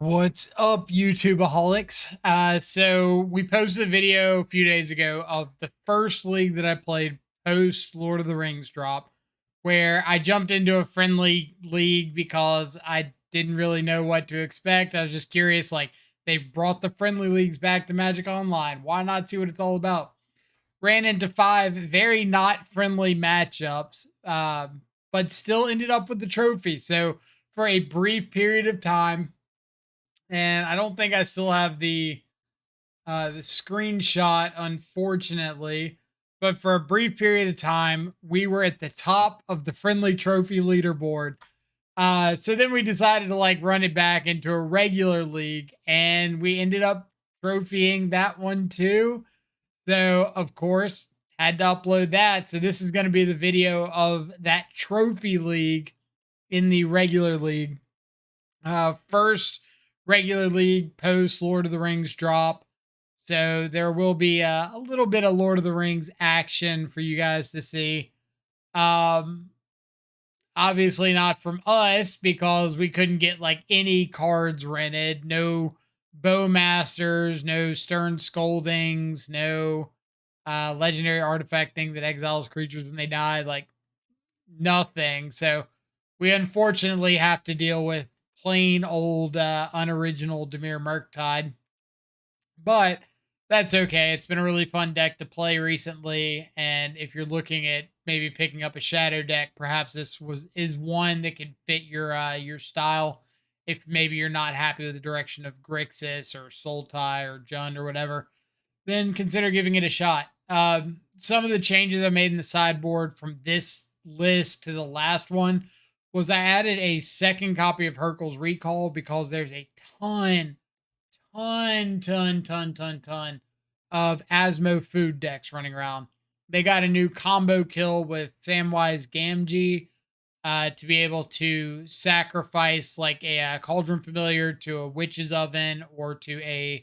What's up, YouTubeaholics? So we posted a video a few days ago of the first league that I played post Lord of the Rings drop, where I jumped into a friendly league because I didn't really know what to expect. I was just curious, like they've brought the friendly leagues back to Magic Online. Why not see what it's all about? Ran into five very not friendly matchups, but still ended up with the trophy. So for a brief period of time, and I don't think I still have the screenshot, unfortunately. But for a brief period of time, we were at the top of the friendly trophy leaderboard. So then we decided to like run it back into a regular league, and we ended up trophying that one too. So of course, had to upload that. So this is going to be the video of that trophy league in the regular league. First regular league post Lord of the Rings drop. So there will be a little bit of Lord of the Rings action for you guys to see. Um, Obviously not from us because we couldn't get like any cards rented, no Bowmasters, no Stern Scoldings, no legendary artifact thing that exiles creatures when they die, like nothing. So we unfortunately have to deal with plain old unoriginal Dimir Murktide. But that's okay. It's been a really fun deck to play recently, and if you're looking at maybe picking up a shadow deck, perhaps is one that could fit your style. If maybe you're not happy with the direction of Grixis or Sultai or Jund or whatever, then consider giving it a shot. Some of the changes I made in the sideboard from this list to the last one was I added a second copy of Hercule's Recall because there's a ton of Asmo food decks running around. They got a new combo kill with Samwise Gamgee to be able to sacrifice like a Cauldron Familiar to a Witch's Oven or to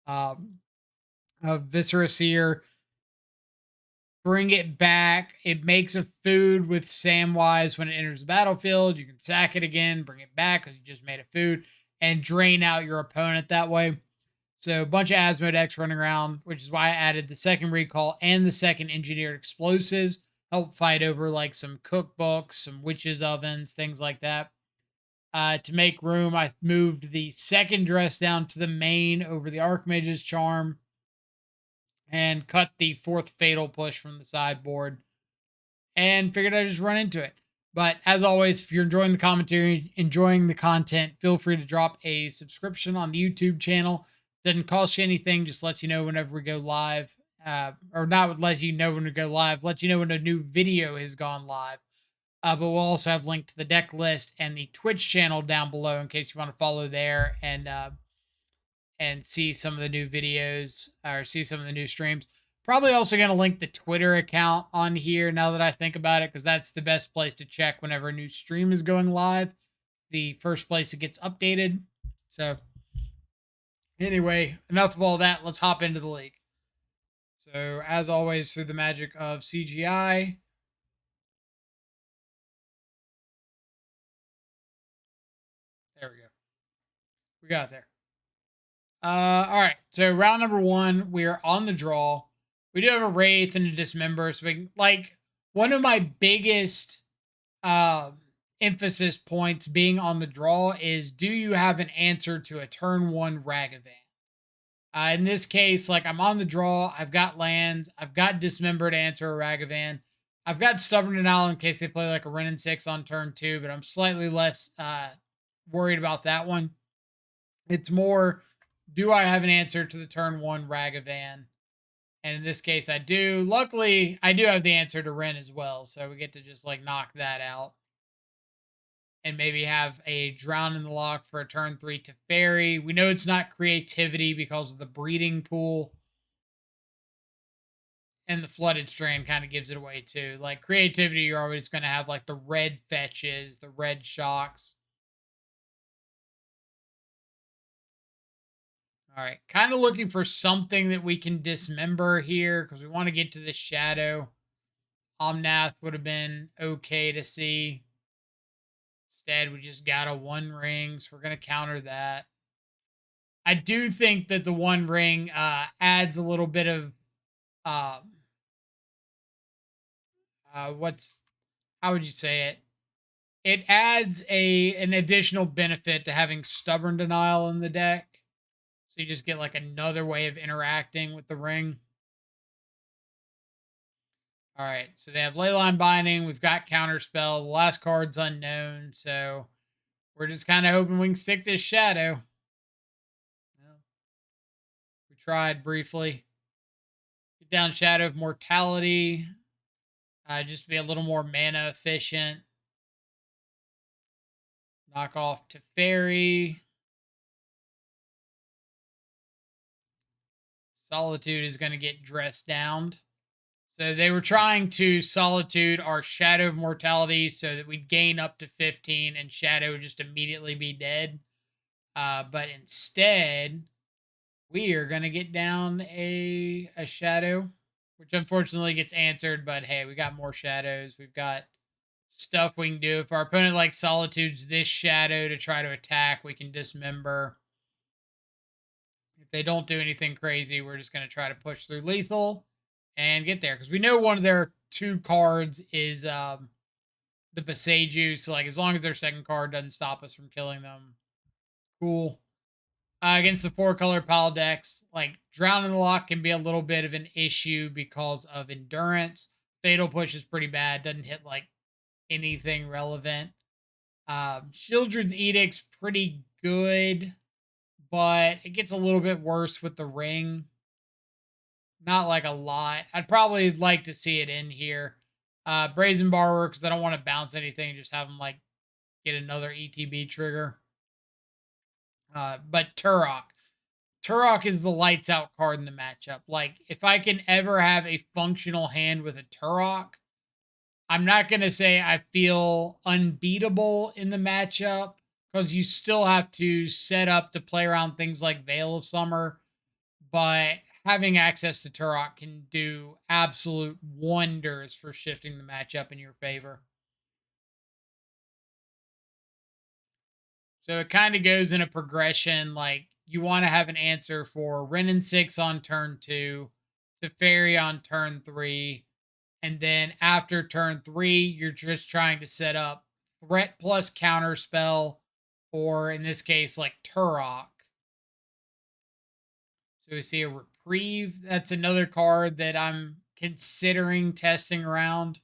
um, a Viscera Seer. Bring it back. It makes a food with Samwise when it enters the battlefield. You can sack it again, bring it back because you just made a food, and drain out your opponent that way. So a bunch of Asmo decks running around, which is why I added the second recall and the second engineered explosives. Help fight over like some cookbooks, some witches' ovens, things like that. To make room, I moved the second dress down to the main over the Archmage's Charm and cut the fourth fatal push from the sideboard and figured I'd just run into it. But as always, if you're enjoying the commentary, enjoying the content, feel free to drop a subscription on the YouTube channel. Doesn't cost you anything, just lets you know whenever we go live. Or not let you know when we go live, let you know when a new video has gone live. But we'll also have linked to the deck list and the Twitch channel down below in case you want to follow there and see some of the new videos or see some of the new streams. Probably also going to link the Twitter account on here now that I think about it, because that's the best place to check whenever a new stream is going live. The first place it gets updated. So, anyway, enough of all that. Let's hop into the league. So, as always, through the magic of CGI, there we go. We got there. All right. So round number one, we are on the draw. We do have a wraith and a dismember. So we can, like, one of my biggest uh, emphasis points being on the draw is, do you have an answer to a turn one Ragavan? In this case, like, I'm on the draw. I've got lands. I've got dismember to answer a Ragavan. I've got stubborn denial in case they play like a Wrenn and 6 on turn two, but I'm slightly less worried about that one. It's more, do I have an answer to the turn one Ragavan? And in this case, I do. Luckily, I do have the answer to Wrenn as well. So we get to just like knock that out. And maybe have a Drown in the Lock for a turn three Teferi. We know it's not creativity because of the breeding pool. And the Flooded Strand kind of gives it away too. Like creativity, you're always going to have like the red fetches, the red shocks. All right, kind of looking for something that we can dismember here because we want to get to the shadow. Omnath would have been okay to see. Instead, we just got a one ring, so we're going to counter that. I do think that the One Ring adds a little bit of um, what's how would you say it? It adds an additional benefit to having Stubborn Denial in the deck. So you just get like another way of interacting with the ring. All right, so they have Leyline Binding. We've got Counterspell. The last card's unknown, so we're just kind of hoping we can stick this Shadow. Well, we tried briefly. Get down Shadow of Mortality, just to be a little more mana efficient. Knock off Teferi. Solitude is going to get dressed down. So they were trying to Solitude our Shadow of Mortality so that we'd gain up to 15 and Shadow would just immediately be dead. But instead, we are going to get down a Shadow, which unfortunately gets answered. But hey, we got more Shadows. We've got stuff we can do. If our opponent like Solitude's this Shadow to try to attack, we can dismember. If they don't do anything crazy, we're just going to try to push through lethal and get there. Because we know one of their 2 cards is the Beseiju. So, like, as long as their second card doesn't stop us from killing them, cool. Against the 4-color pile decks, like, Drown in the Lock can be a little bit of an issue because of endurance. Fatal Push is pretty bad. Doesn't hit, like, anything relevant. Children's Edict's pretty good, but it gets a little bit worse with the ring. Not like a lot. I'd probably like to see it in here. Brazen Borrower, because I don't want to bounce anything, just have them like get another ETB trigger. But Turok. Turok is the lights out card in the matchup. Like, if I can ever have a functional hand with a Turok, I'm not going to say I feel unbeatable in the matchup because you still have to set up to play around things like Veil of Summer. But having access to Turok can do absolute wonders for shifting the matchup in your favor. So it kind of goes in a progression. Like, you want to have an answer for Renin 6 on turn 2, Teferi on turn 3, and then after turn 3, you're just trying to set up threat plus counter spell, or in this case, like Turok. So we see a Reprieve. That's another card that I'm considering testing around.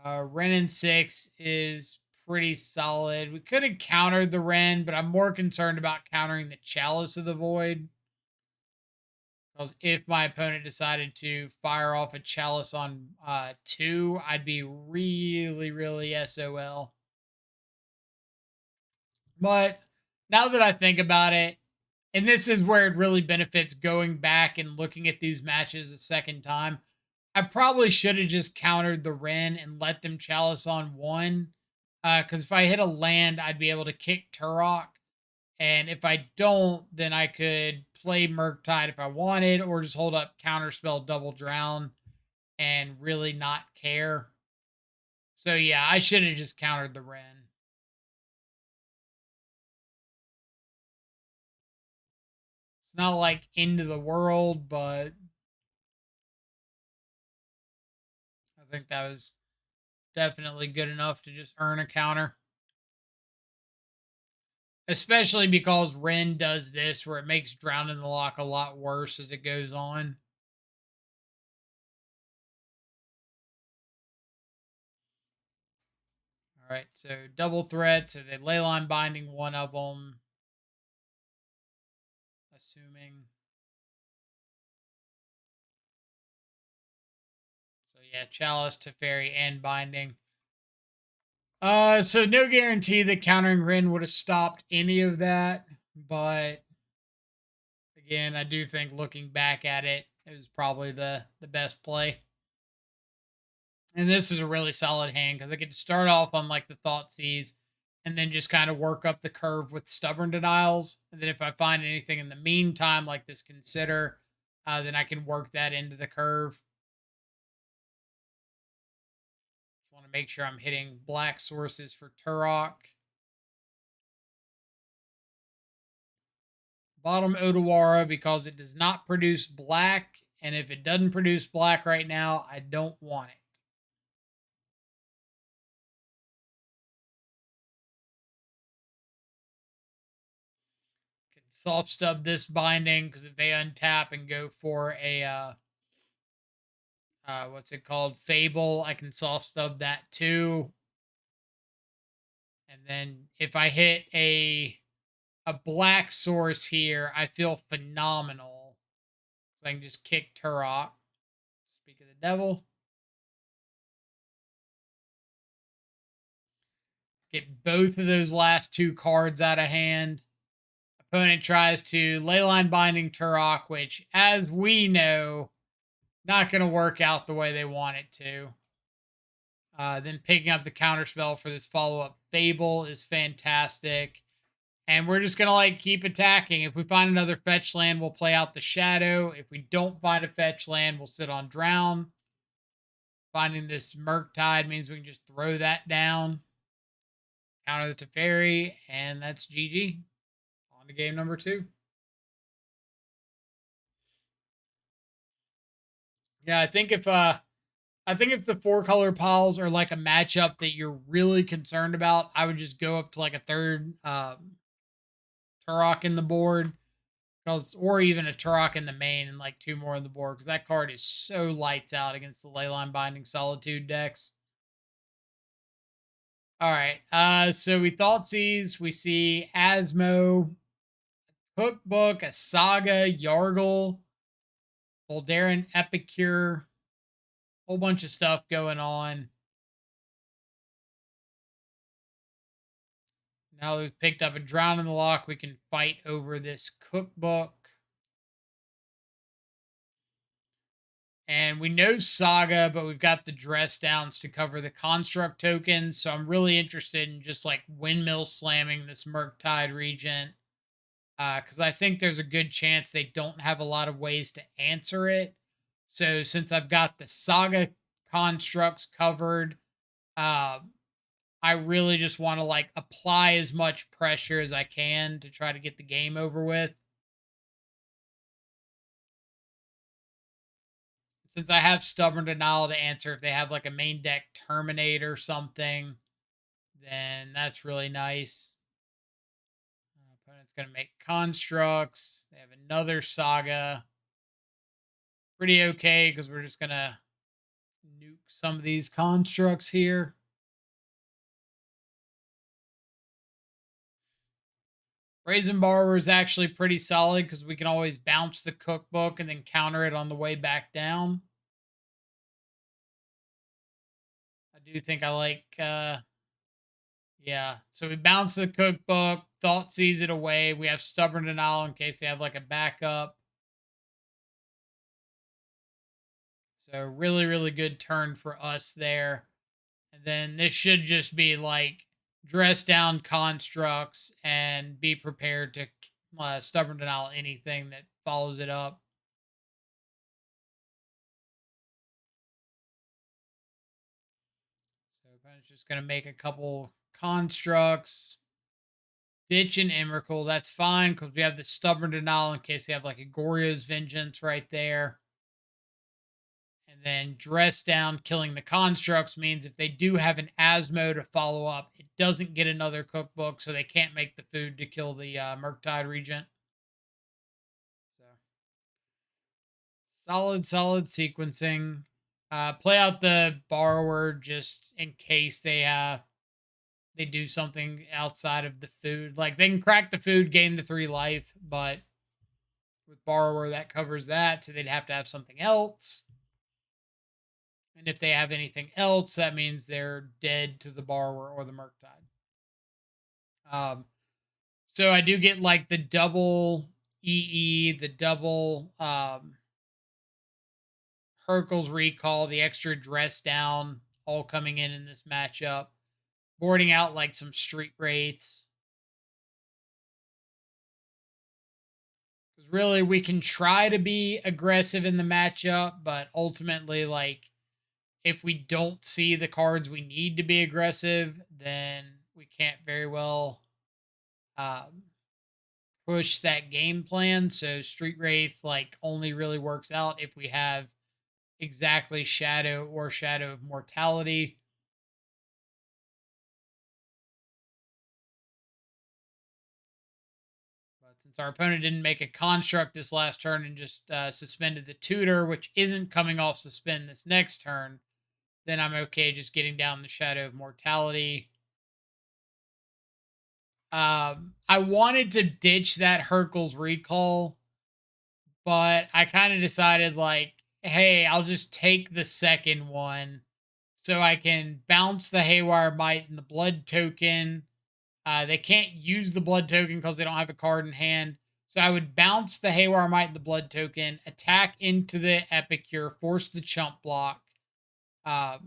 Ren 6 is pretty solid. We could have countered the Ren, but I'm more concerned about countering the Chalice of the Void. Because if my opponent decided to fire off a Chalice on 2, I'd be really, really SOL. But now that I think about it, and this is where it really benefits going back and looking at these matches a second time, I probably should have just countered the Ren and let them Chalice on 1. Because if I hit a land, I'd be able to kick Turok. And if I don't, then I could play Murktide if I wanted, or just hold up Counterspell Double Drown and really not care. So yeah, I should have just countered the Ren. It's not like end of the world, but I think that was definitely good enough to just earn a counter. Especially because Ren does this where it makes Drown in the Lock a lot worse as it goes on. All right, so double threat. So they Leyline Binding one of them. Assuming. So yeah, Chalice, Teferi, and Binding. So no guarantee that countering Ren would have stopped any of that, but again, I do think looking back at it, it was probably the best play. And this is a really solid hand because I get to start off on like the Thoughtseize and then just kind of work up the curve with Stubborn Denials. And then if I find anything in the meantime, like this Consider, then I can work that into the curve. Just want to make sure I'm hitting black sources for Turok. Bottom Odawara because it does not produce black. And if it doesn't produce black right now, I don't want it. Can soft stub this binding because if they untap and go for a what's it called? Fable, I can soft stub that too. And then if I hit a black source here, I feel phenomenal. So I can just kick Turok. Speak of the devil. Get both of those last two cards out of hand. Opponent tries to Leyline Binding Turok, which, as we know, not going to work out the way they want it to. Then picking up the counterspell for this follow-up Fable is fantastic. And we're just going to like keep attacking. If we find another fetch land, we'll play out the Shadow. If we don't find a fetch land, we'll sit on Drown. Finding this Murktide means we can just throw that down. Counter the Teferi, and that's GG. On to game number 2. Yeah, I think if the 4-color piles are like a matchup that you're really concerned about, I would just go up to like a third Turok in the board, or even a Turok in the main and like 2 more in the board, because that card is so lights out against the Leyline Binding Solitude decks. All right, so we Thoughtseize, we see Asmo, Cookbook, a Saga, Yargle, Voldaren Epicure, whole bunch of stuff going on. Now we've picked up a Drown in the Lock, we can fight over this Cookbook. And we know Saga, but we've got the dress downs to cover the construct tokens. So I'm really interested in just like windmill slamming this Murktide Regent. Because I think there's a good chance they don't have a lot of ways to answer it. So since I've got the Saga constructs covered, I really just want to like apply as much pressure as I can to try to get the game over with. Since I have Stubborn Denial to answer if they have like a main deck Terminate or something, then that's really nice. Opponent's going to make constructs. They have another Saga. Pretty okay because we're just going to nuke some of these constructs here. Brazen Borrower is actually pretty solid because we can always bounce the Cookbook and then counter it on the way back down. I do think I like, yeah. So we bounce the Cookbook, Thoughtseize it away. We have Stubborn Denial in case they have like a backup. So really, really good turn for us there. And then this should just be like dress down constructs and be prepared to Stubborn Denial anything that follows it up. So opponent's just going to make a couple constructs. Ditch and Emrakul, that's fine because we have the Stubborn Denial in case they have like a Goryo's Vengeance right there. And then dress down, killing the constructs means if they do have an Asmo to follow up, it doesn't get another Cookbook, so they can't make the food to kill the Murktide Regent. So solid sequencing. Play out the Borrower just in case they do something outside of the food. Like they can crack the food, gain the 3 life, but with Borrower that covers that, so they'd have to have something else. And if they have anything else, that means they're dead to the Borrower or the Murktide. So I do get like the double EE, the double Hercules recall, the extra dress down, all coming in this matchup. Boarding out like some street wraiths. Because really, we can try to be aggressive in the matchup, but ultimately, like, if we don't see the cards we need to be aggressive, then we can't very well push that game plan. So Street Wraith like only really works out if we have exactly Shadow or Shadow of Mortality. But since our opponent didn't make a construct this last turn and just suspended the tutor, which isn't coming off suspend this next turn, then I'm okay just getting down the Shadow of Mortality. I wanted to ditch that Hercules recall, but I kind of decided like, hey, I'll just take the second one so I can bounce the Haywire Might and the Blood token. They can't use the Blood token because they don't have a card in hand. So I would bounce the Haywire Might and the Blood token, attack into the Epicure, force the chump block. Or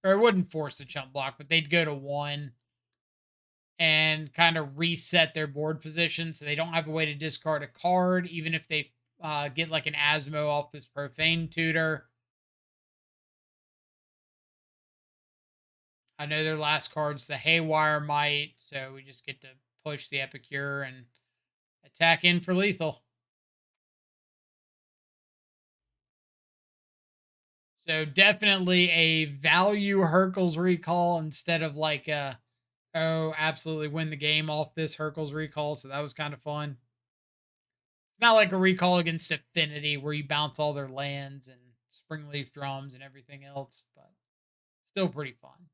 it wouldn't force the chump block, but they'd go to 1 and kind of reset their board position so they don't have a way to discard a card, even if they get like an Asmo off this Profane Tutor. I know their last card's the Haywire Might, so we just get to push the Epicure and attack in for lethal. So definitely a value Hercules recall instead of like oh, absolutely win the game off this Hercules recall. So that was kind of fun. It's not like a recall against Affinity where you bounce all their lands and Springleaf Drums and everything else, but still pretty fun.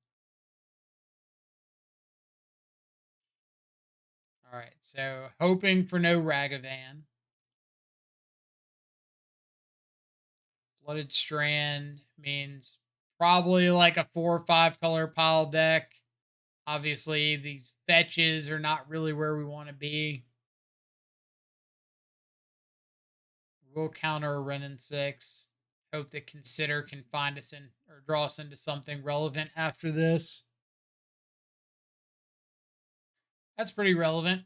All right, so hoping for no Ragavan. Flooded Strand means probably like a 4 or 5 color pile deck. Obviously, these fetches are not really where we want to be. We'll counter a Renin 6. Hope that Consider can find us in or draw us into something relevant after this. That's pretty relevant.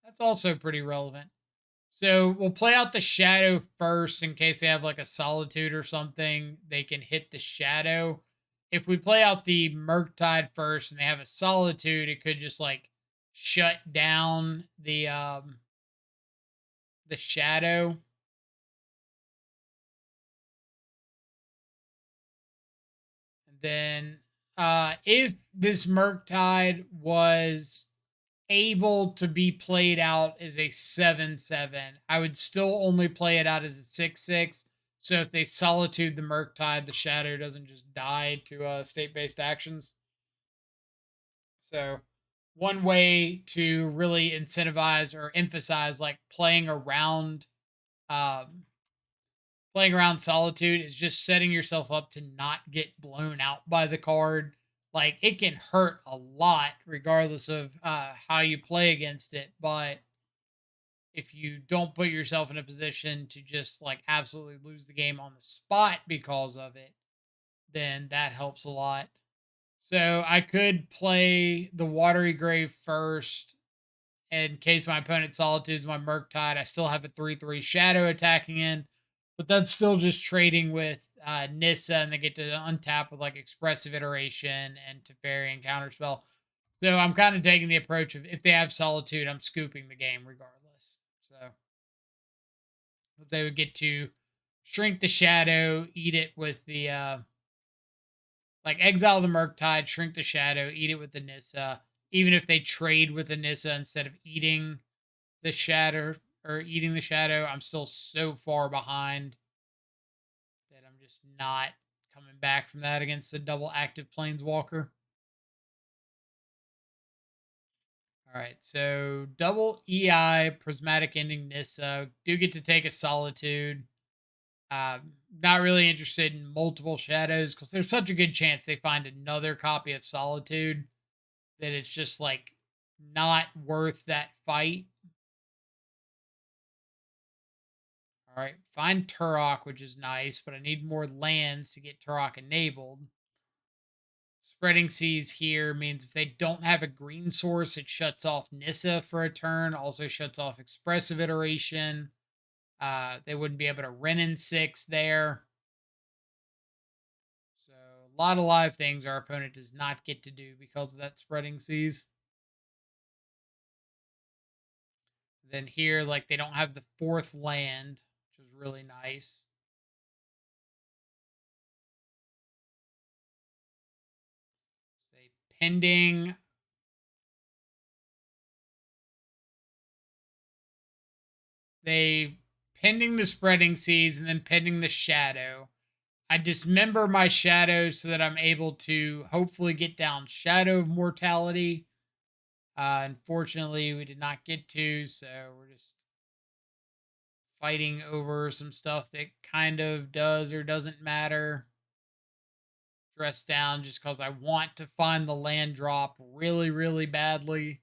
That's also pretty relevant. So we'll play out the Shadow first in case they have like a Solitude or something. They can hit the Shadow. If we play out the Murktide first and they have a Solitude, it could just like shut down the Shadow. And then if this Murktide was able to be played out as a 7/7, I would still only play it out as a 6/6. So if they Solitude the Murktide, the Shadow doesn't just die to state-based actions. So one way to really incentivize or emphasize like um, playing around Solitude is just setting yourself up to not get blown out by the card. Like it can hurt a lot regardless of how you play against it, but if you don't put yourself in a position to just like absolutely lose the game on the spot because of it, then that helps a lot. So I could play the Watery Grave first in case my opponent Solitude's my Murktide. I still have a 3/3 Shadow attacking in, but that's still just trading with Nissa, and they get to untap with like Expressive Iteration and Teferi and Counterspell. So I'm kind of taking the approach of if they have Solitude, I'm scooping the game regardless. So they would get to shrink the Shadow, eat it with the like exile the Murktide, shrink the Shadow, eat it with the Nissa. Even if they trade with the Nissa instead of eating the Shadow or eating the Shadow, I'm still so far behind that I'm just not coming back from that against the double active Planeswalker. All right, so double EI Prismatic Ending Nissa. Do get to take a Solitude. Not really interested in multiple Shadows because there's such a good chance they find another copy of Solitude that it's just like not worth that fight. All right, find Turok, which is nice, but I need more lands to get Turok enabled. Spreading Seas here means if they don't have a green source, it shuts off Nissa for a turn, also shuts off Expressive Iteration. They wouldn't be able to Renin 6 there. So a lot of live things our opponent does not get to do because of that spreading seas. Then here, like, they don't have the fourth land, which is really nice. Say pending. They pending the spreading seas and then pending the shadow. I dismember my shadow so that I'm able to hopefully get down Shadow of Mortality. Unfortunately, we did not get to, so we're just fighting over some stuff that kind of does or doesn't matter. Dress down just because I want to find the land drop really, really badly.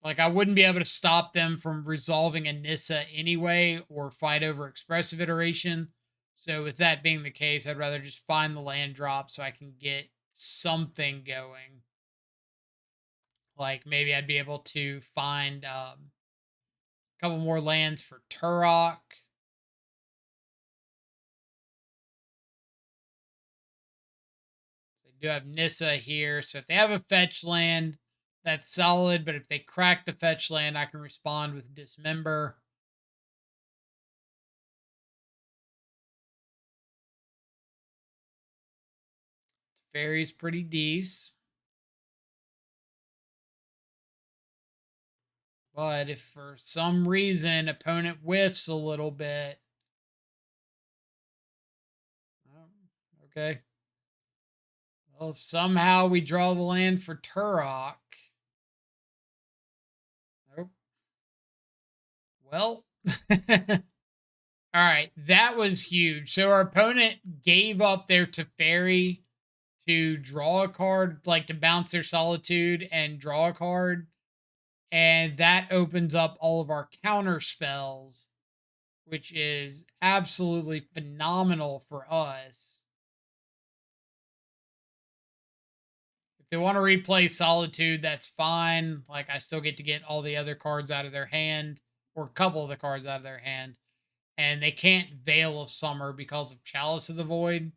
Like, I wouldn't be able to stop them from resolving a Nissa anyway or fight over expressive iteration. So, with that being the case, I'd rather just find the land drop so I can get something going. Like, maybe I'd be able to find a couple more lands for Turok. They do have Nissa here. So, if they have a fetch land, that's solid. But if they crack the fetch land, I can respond with Dismember. Fairy's pretty decent. But if for some reason opponent whiffs a little bit, okay. Well, if somehow we draw the land for Turok, nope. Well, all right, that was huge. So our opponent gave up their Teferi to draw a card, like to bounce their Solitude and draw a card. And that opens up all of our counter spells, which is absolutely phenomenal for us. If they want to replay Solitude, that's fine. Like, I still get to get all the other cards out of their hand, or a couple of the cards out of their hand. And they can't Veil of Summer because of Chalice of the Void.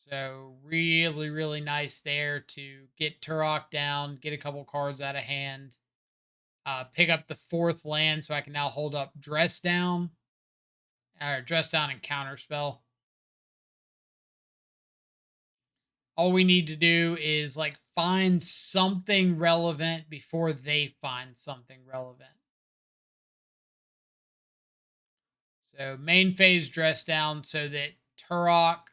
So really, really nice there to get Turok down, get a couple cards out of hand, pick up the fourth land so I can now hold up Dress Down, or Dress Down and Counterspell. All we need to do is like find something relevant before they find something relevant. So main phase Dress Down so that Turok's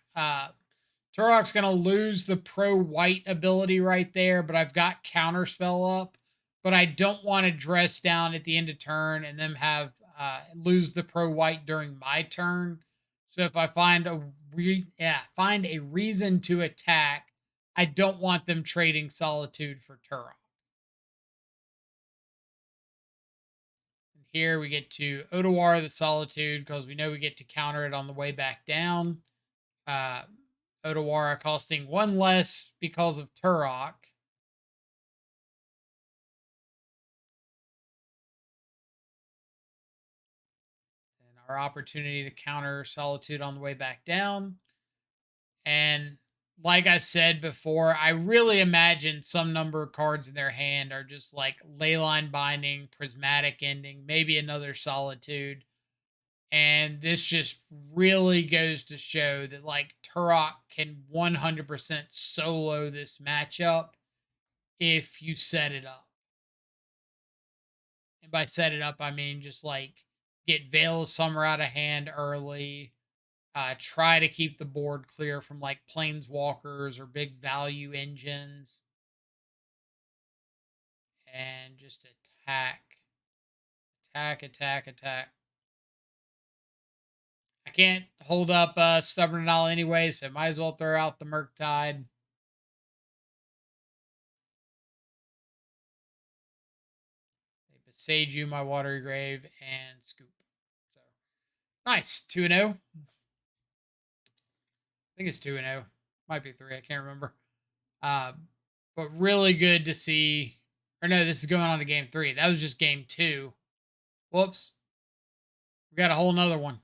going to lose the pro white ability right there, but I've got Counterspell up. But I don't want to Dress Down at the end of turn and then have lose the pro white during my turn. So if I find find a reason to attack, I don't want them trading Solitude for Turok. And here we get to Otawar the Solitude because we know we get to counter it on the way back down. Otawara costing one less because of Turok. And our opportunity to counter Solitude on the way back down. And like I said before, I really imagine some number of cards in their hand are just like Leyline Binding, Prismatic Ending, maybe another Solitude. And this just really goes to show that like Turok can 100% solo this matchup if you set it up. And by set it up, I mean just like get Veil of Summer out of hand early. Try to keep the board clear from like planeswalkers or big value engines. And just attack. Attack, attack, attack. I can't hold up Stubborn Null anyway, so might as well throw out the Murktide. Sage you, my Watery Grave, and Scoop. So nice. 2-0. I think it's 2-0. Might be 3. I can't remember. But really good to see. Or no, this is going on to game 3. That was just game 2. Whoops. We got a whole nother one.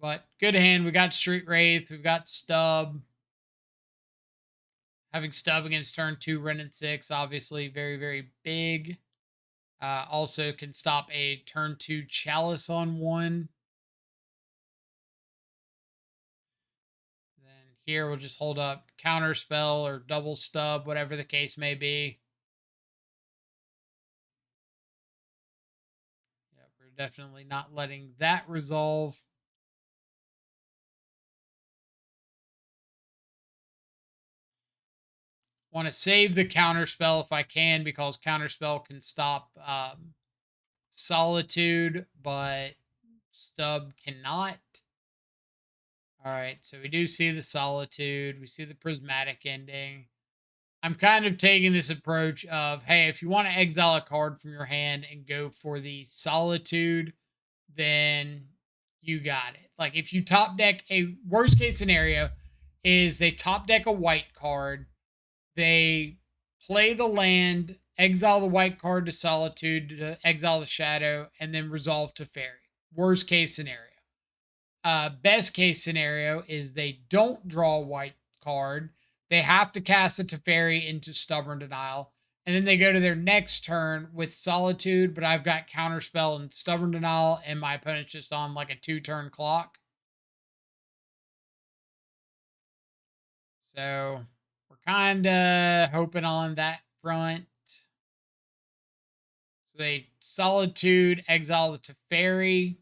But good hand. We got Street Wraith. We've got Stub. Having Stub against turn 2, Ren and 6, obviously very, very big. Also can stop a turn 2 Chalice on 1. Then here we'll just hold up Counter Spell or Double Stub, whatever the case may be. Yeah, we're definitely not letting that resolve. Want to save the Counter Spell if I can, because Counter Spell can stop Solitude, but Stub cannot. All right, so we do see the Solitude. We see the Prismatic ending. I'm kind of taking this approach of, hey, if you want to exile a card from your hand and go for the Solitude, then you got it. Like, if you top deck, a worst case scenario is they top deck a white card, they play the land, exile the white card to Solitude to exile the Shadow, and then resolve to Fairy. Worst case scenario. Best case scenario is they don't draw a white card. They have to cast a Teferi into Stubborn Denial. And then they go to their next turn with Solitude, but I've got Counterspell and Stubborn Denial, and my opponent's just on like a 2-turn clock. So we're kind of hoping on that front. So they Solitude, exile the Teferi.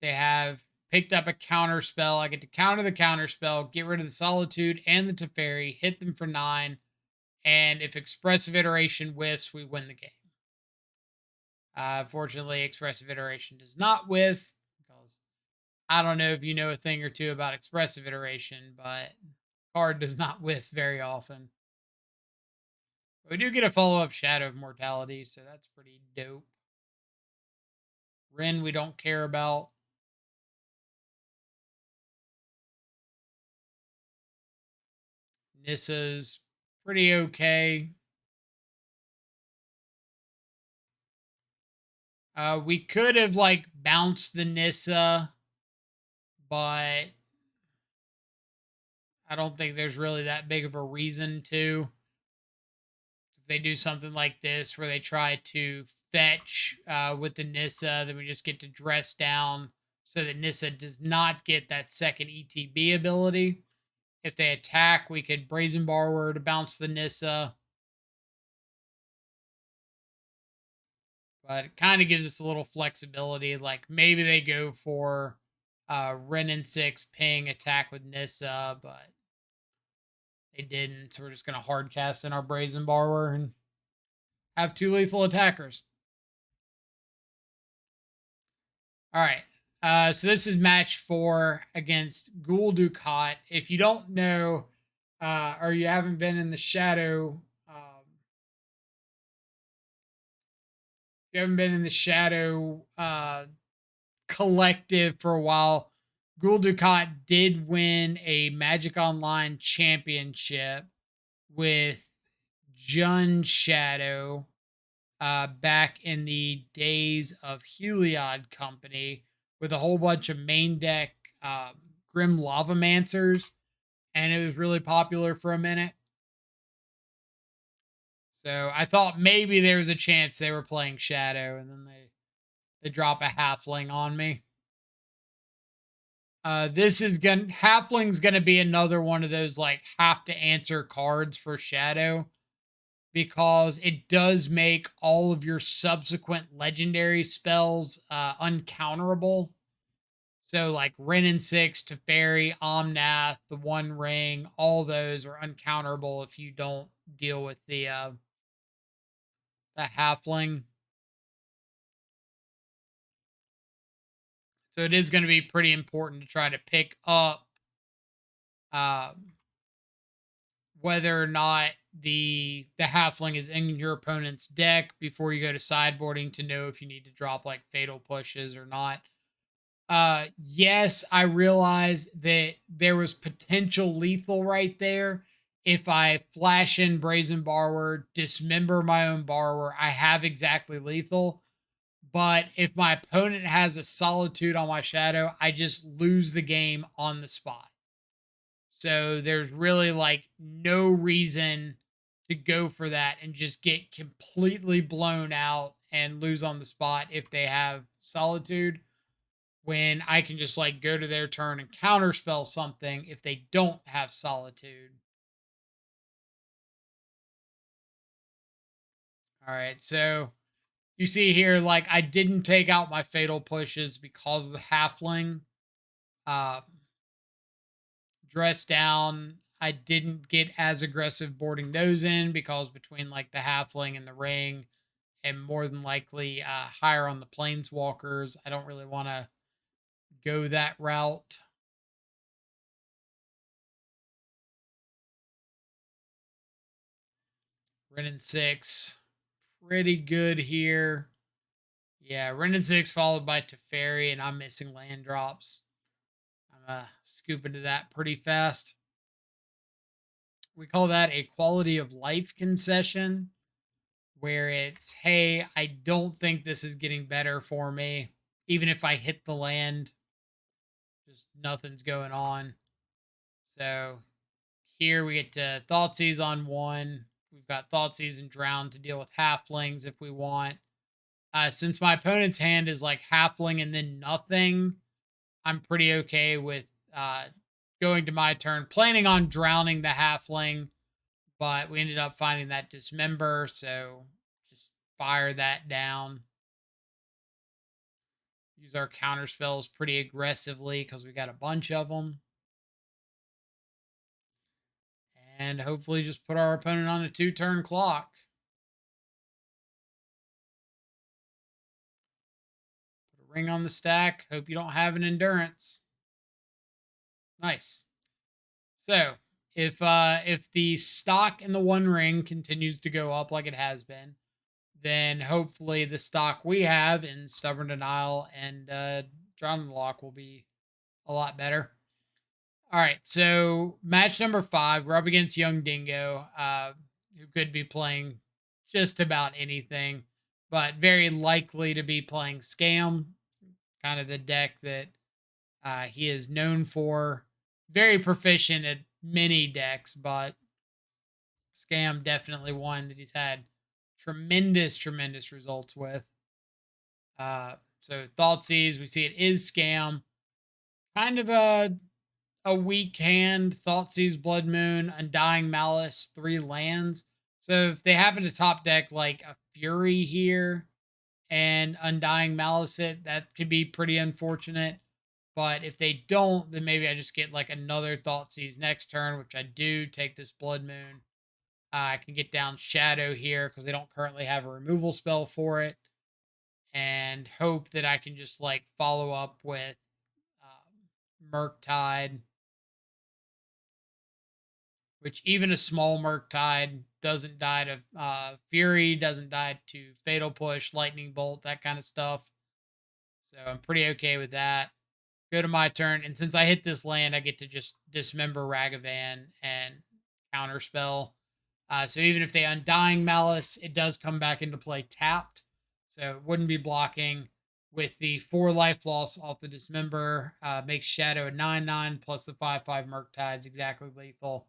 They have picked up a counter spell. I get to counter the counter spell, get rid of the Solitude and the Teferi, hit them for 9, and if Expressive Iteration whiffs, we win the game. Fortunately, Expressive Iteration does not whiff, because I don't know if you know a thing or two about Expressive Iteration, but card does not whiff very often. But we do get a follow-up Shadow of Mortality, so that's pretty dope. Ren we don't care about. Nissa's pretty okay. We could have like bounced the Nissa, but I don't think there's really that big of a reason to. If they do something like this where they try to fetch with the Nissa, then we just get to dress down so that Nissa does not get that second ETB ability. If they attack, we could Brazen Borrower to bounce the Nissa. But it kind of gives us a little flexibility. Like maybe they go for Ren and 6 ping attack with Nissa, but they didn't. So we're just going to hard cast in our Brazen Borrower and have 2 lethal attackers. All right. So this is match 4 against Ghoul Dukat. If you don't know, or you haven't been in the Shadow, if you haven't been in the Shadow collective for a while, Ghoul Dukat did win a Magic Online championship with Jun Shadow back in the days of Heliod Company with a whole bunch of main deck Grim Lavamancers, and it was really popular for a minute. So I thought maybe there was a chance they were playing Shadow, and then they drop a Halfling on me. This is Halfling's gonna be another one of those like have to answer cards for Shadow, because it does make all of your subsequent legendary spells uncounterable. So like Ren and 6, Teferi, Omnath, the One Ring, all those are uncounterable if you don't deal with the Halfling. So it is going to be pretty important to try to pick up whether or not the Halfling is in your opponent's deck before you go to sideboarding to know if you need to drop like Fatal Pushes or not. Yes, I realize that there was potential lethal right there. If I flash in Brazen Borrower, dismember my own borrower, I have exactly lethal. But if my opponent has a Solitude on my Shadow, I just lose the game on the spot. So there's really like no reason to go for that and just get completely blown out and lose on the spot if they have Solitude, when I can just like go to their turn and counterspell something if they don't have Solitude. All right, so you see here, like I didn't take out my fatal pushes because of the halfling. Uh, Dress down, I didn't get as aggressive boarding those in because between like the halfling and the ring, and more than likely higher on the planeswalkers, I don't really want to go that route. Renin 6, pretty good here. Yeah, Renin 6 followed by Teferi, and I'm missing land drops. I'm scoop into that pretty fast. We call that a quality of life concession, where it's, hey, I don't think this is getting better for me. Even if I hit the land, just nothing's going on. So here we get to Thoughtseize on one. We've got Thoughtseize and Drown to deal with halflings if we want. Since my opponent's hand is like halfling and then nothing, I'm pretty okay with uh, going to my turn, planning on drowning the halfling, but we ended up finding that dismember, so just fire that down. Use our counter spells pretty aggressively because we got a bunch of them. And hopefully just put our opponent on a 2-turn clock. Put a ring on the stack. Hope you don't have an endurance. Nice. So if the stock in the One Ring continues to go up like it has been, then hopefully the stock we have in Stubborn Denial and Drowning Lock will be a lot better. All right, so match number 5, we're up against Young Dingo, who could be playing just about anything, but very likely to be playing Scam, kind of the deck that he is known for. Very proficient at many decks, but Scam definitely one that he's had tremendous results with. So Thoughtseize, we see it is Scam. Kind of a weak hand. Thoughtseize, Blood Moon, Undying Malice, 3 lands. So if they happen to top deck like a Fury here and Undying Malice it, that could be pretty unfortunate. But if they don't, then maybe I just get like another Thoughtseize next turn, which I do. Take this Blood Moon. I can get down Shadow here because they don't currently have a removal spell for it. And hope that I can just like follow up with Murktide, which even a small Murktide doesn't die to Fury, doesn't die to Fatal Push, Lightning Bolt, that kind of stuff. So I'm pretty okay with that. Go to my turn, and since I hit this land, I get to just dismember Ragavan and counterspell. So even if they Undying Malice, it does come back into play tapped. So it wouldn't be blocking. With the 4 life loss off the dismember, makes Shadow a 9/9 plus the 5/5 Murktide's exactly lethal.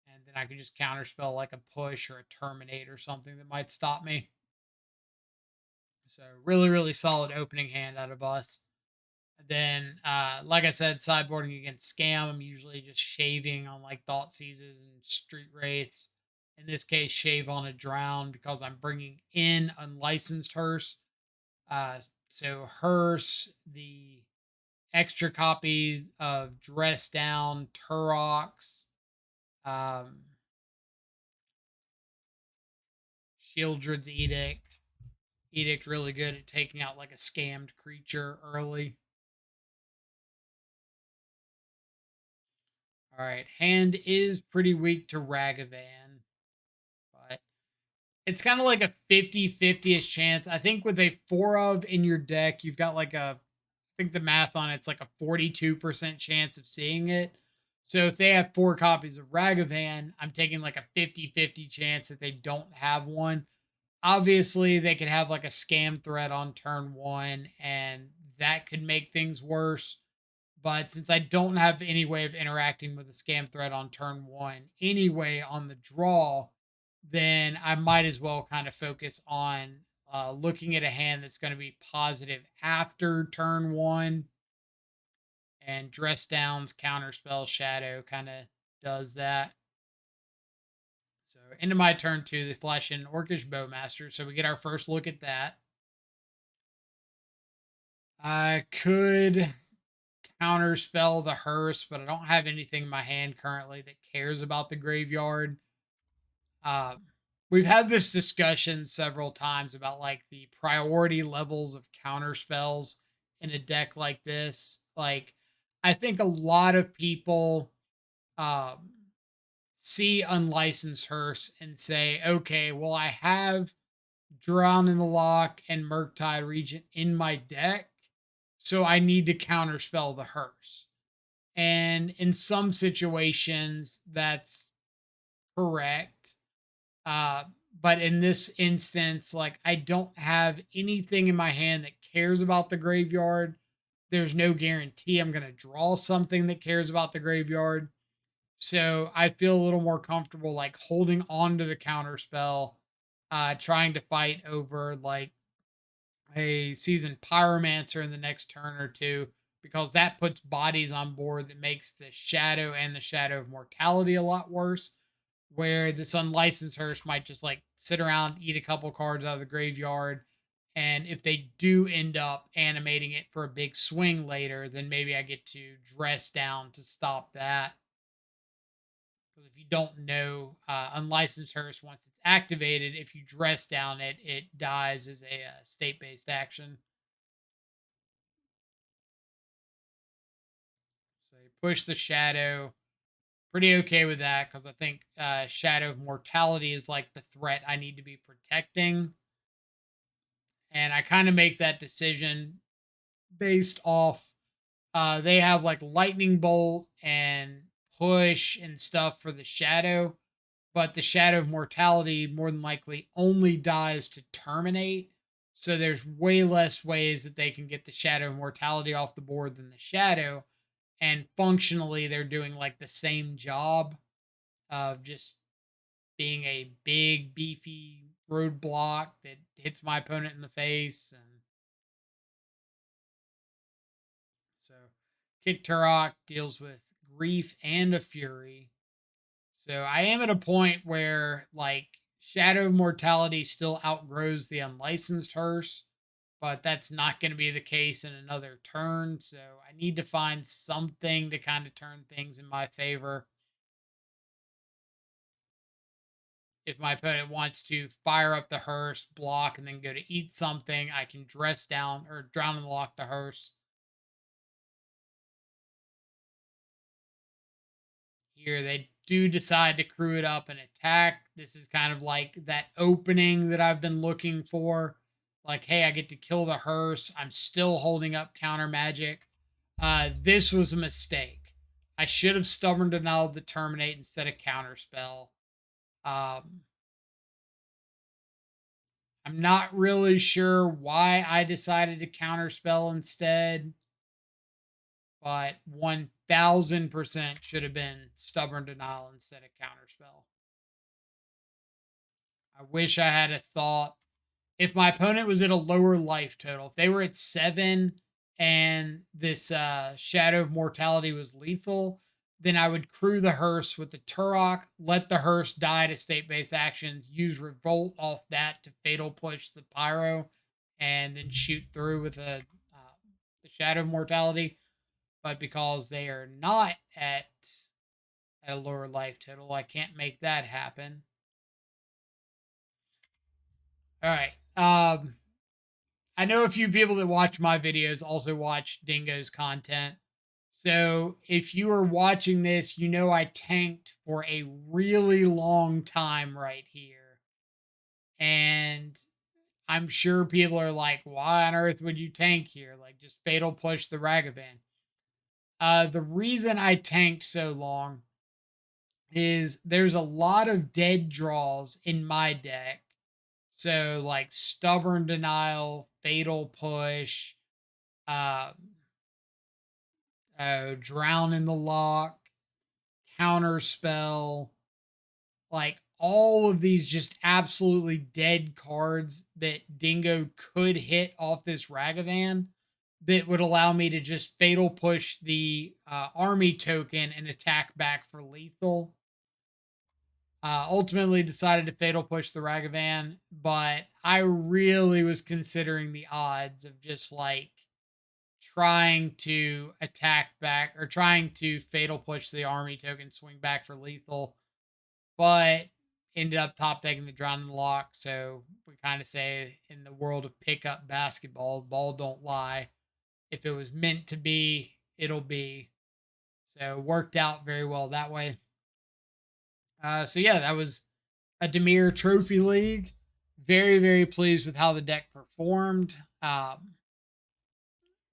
And then I could just counterspell like a push or a terminate or something that might stop me. So really solid opening hand out of us. Then, like I said, sideboarding against Scam, I'm usually just shaving on like Thought Seizes and Street Wraiths. In this case, shave on a Drown because I'm bringing in unlicensed Hearse. So Hearse, the extra copy of Dress Down, Turox, um, Shieldred's Edict. Edict really good at taking out like a scammed creature early. All right, hand is pretty weak to Ragavan, but it's kind of like a 50-50ish chance. I think with a 4 of in your deck, you've got like a, I think the math on it's like a 42% chance of seeing it. So if they have 4 copies of Ragavan, I'm taking like a 50-50 chance that they don't have one. Obviously, they could have like a scam threat on turn one, and that could make things worse. But since I don't have any way of interacting with a scam threat on turn one anyway on the draw, then I might as well kind of focus on looking at a hand that's going to be positive after turn one. And Dress Down's Counterspell Shadow kind of does that. So into my turn two, the Flesh and Orcish Bowmaster. So we get our first look at that. I could counterspell the hearse, but I don't have anything in my hand currently that cares about the graveyard. We've had this discussion several times about like the priority levels of counterspells in a deck like this. Like, I think a lot of people see Unlicensed Hearse and say, okay, well, I have Drown in the Lock and Murktide Regent in my deck, so I need to counterspell the hearse. And in some situations, that's correct. Uh, but in this instance, like, I don't have anything in my hand that cares about the graveyard. There's no guarantee I'm going to draw something that cares about the graveyard. So I feel a little more comfortable like holding on to the counter spell, trying to fight over like a seasoned pyromancer in the next turn or two, because that puts bodies on board that makes the shadow and the shadow of mortality a lot worse. Where this unlicensed hearse might just like sit around, eat a couple cards out of the graveyard. And if they do end up animating it for a big swing later, then maybe I get to dress down to stop that. Because if you don't know, unlicensed hearse, once it's activated, if you dress down it, it dies as a state-based action. So you push the shadow. Pretty okay with that because I think Shadow of Mortality is like the threat I need to be protecting. And I kind of make that decision based off they have like Lightning Bolt and Push and stuff for the Shadow, but the Shadow of Mortality more than likely only dies to terminate. So there's way less ways that they can get the Shadow of Mortality off the board than the Shadow. And functionally, they're doing like the same job of just being a big, beefy roadblock that hits my opponent in the face. And so Kick Turok deals with grief and a fury. So I am at a point where like Shadow of Mortality still outgrows the unlicensed hearse, but that's not going to be the case in another turn. So I need to find something to kind of turn things in my favor. If my opponent wants to fire up the hearse, block, and then go to eat something, I can dress down or drown and lock the hearse. Here they do decide to crew it up and attack. This is kind of like that opening that I've been looking for. Like, hey, I get to kill the hearse. I'm still holding up counter magic. This was a mistake. I should have stubborn denial the terminate instead of counterspell. Um, I'm not really sure why I decided to counterspell instead, but 1000% should have been stubborn denial instead of counterspell. I wish I had a thought. If my opponent was at a lower life total, if they were at 7 and this Shadow of Mortality was lethal, then I would crew the hearse with the Turok, let the hearse die to state-based actions, use Revolt off that to fatal push the Pyro, and then shoot through with the Shadow of Mortality. But because they are not at a lower life total, I can't make that happen. All right. I know a few people that watch my videos also watch Dingo's content. So if you are watching this, you know I tanked for a really long time right here. And I'm sure people are like, why on earth would you tank here? Like, just fatal push the Ragavan. The reason I tanked so long is there's a lot of dead draws in my deck. So like stubborn denial, fatal push, um, drown in the lock, counter spell, like all of these just absolutely dead cards that Dingo could hit off this Ragavan that would allow me to just fatal push the army token and attack back for lethal. Ultimately decided to fatal push the Ragavan, but I really was considering the odds of just like trying to attack back or trying to fatal push the army token, swing back for lethal, but ended up top decking the drowning lock. So we kind of say in the world of pickup basketball, ball don't lie. If it was meant to be, it'll be. So worked out very well that way. So yeah, that was a Dimir Trophy League. Very, very pleased with how the deck performed.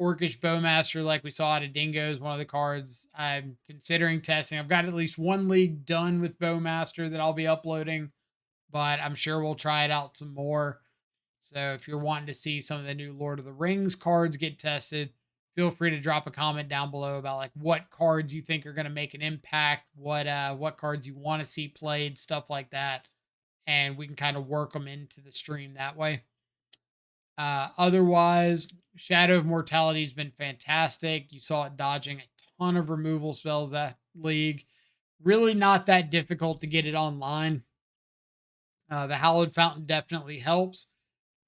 Orcish Bowmaster, like we saw out of Dingo, is one of the cards I'm considering testing. I've got at least one league done with Bowmaster that I'll be uploading, but I'm sure we'll try it out some more. So if you're wanting to see some of the new Lord of the Rings cards get tested, feel free to drop a comment down below about like what cards you think are going to make an impact, what cards you want to see played, stuff like that, and we can kind of work them into the stream that way. Otherwise, Shadow of Mortality has been fantastic. You saw it dodging a ton of removal spells that league. Really not that difficult to get it online. The Hallowed Fountain definitely helps.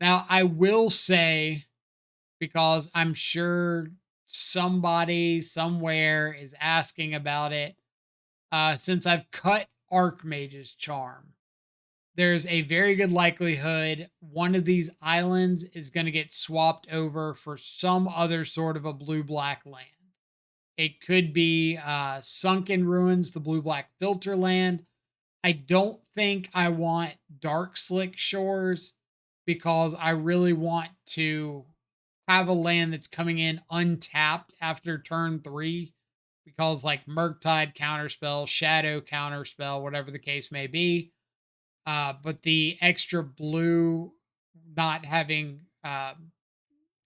Now, I will say, because I'm sure somebody somewhere is asking about it, since I've cut Archmage's Charm, there's a very good likelihood one of these islands is going to get swapped over for some other sort of a blue-black land. It could be Sunken Ruins, the blue-black filter land. I don't think I want Dark Slick Shores because I really want to have a land that's coming in untapped after turn 3 because like Murktide counterspell, Shadow counterspell, whatever the case may be. But the extra blue not having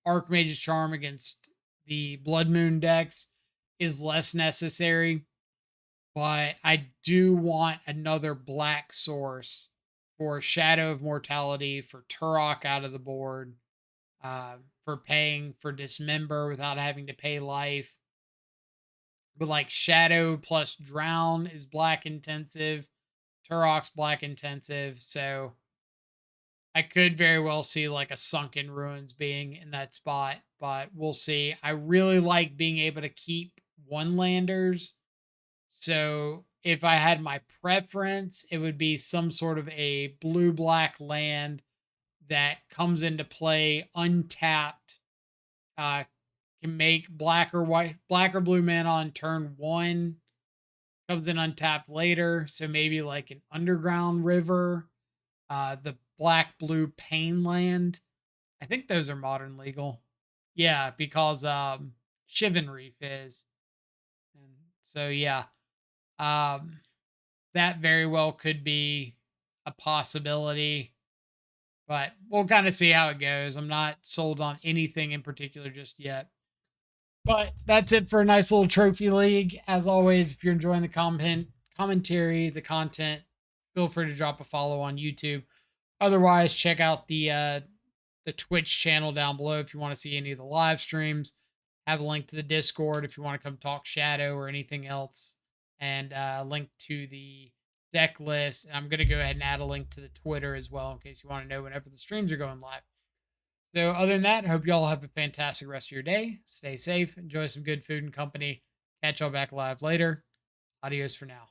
Archmage's Charm against the Blood Moon decks is less necessary. But I do want another black source for Shadow of Mortality, for Turok out of the board, for paying for Dismember without having to pay life. But like Shadow plus Drown is black intensive, Turok's black intensive, so I could very well see like a Sunken Ruins being in that spot, but we'll see. I really like being able to keep one landers. So if I had my preference, it would be some sort of a blue black land that comes into play untapped. Can make black or blue mana on turn 1. Comes in untapped later. So maybe like an Underground River, the black blue Pain Land. I think those are modern legal. Yeah, because Shivan Reef is. And so yeah. That very well could be a possibility, but we'll kind of see how it goes. I'm not sold on anything in particular just yet. But that's it for a nice little trophy league. As always, if you're enjoying the commentary, the content, feel free to drop a follow on YouTube. Otherwise, check out the Twitch channel down below if you want to see any of the live streams. Have a link to the Discord if you want to come talk Shadow or anything else, and a link to the deck list. And I'm going to go ahead and add a link to the Twitter as well in case you want to know whenever the streams are going live. So other than that, I hope y'all have a fantastic rest of your day. Stay safe, enjoy some good food and company. Catch y'all back live later. Adios for now.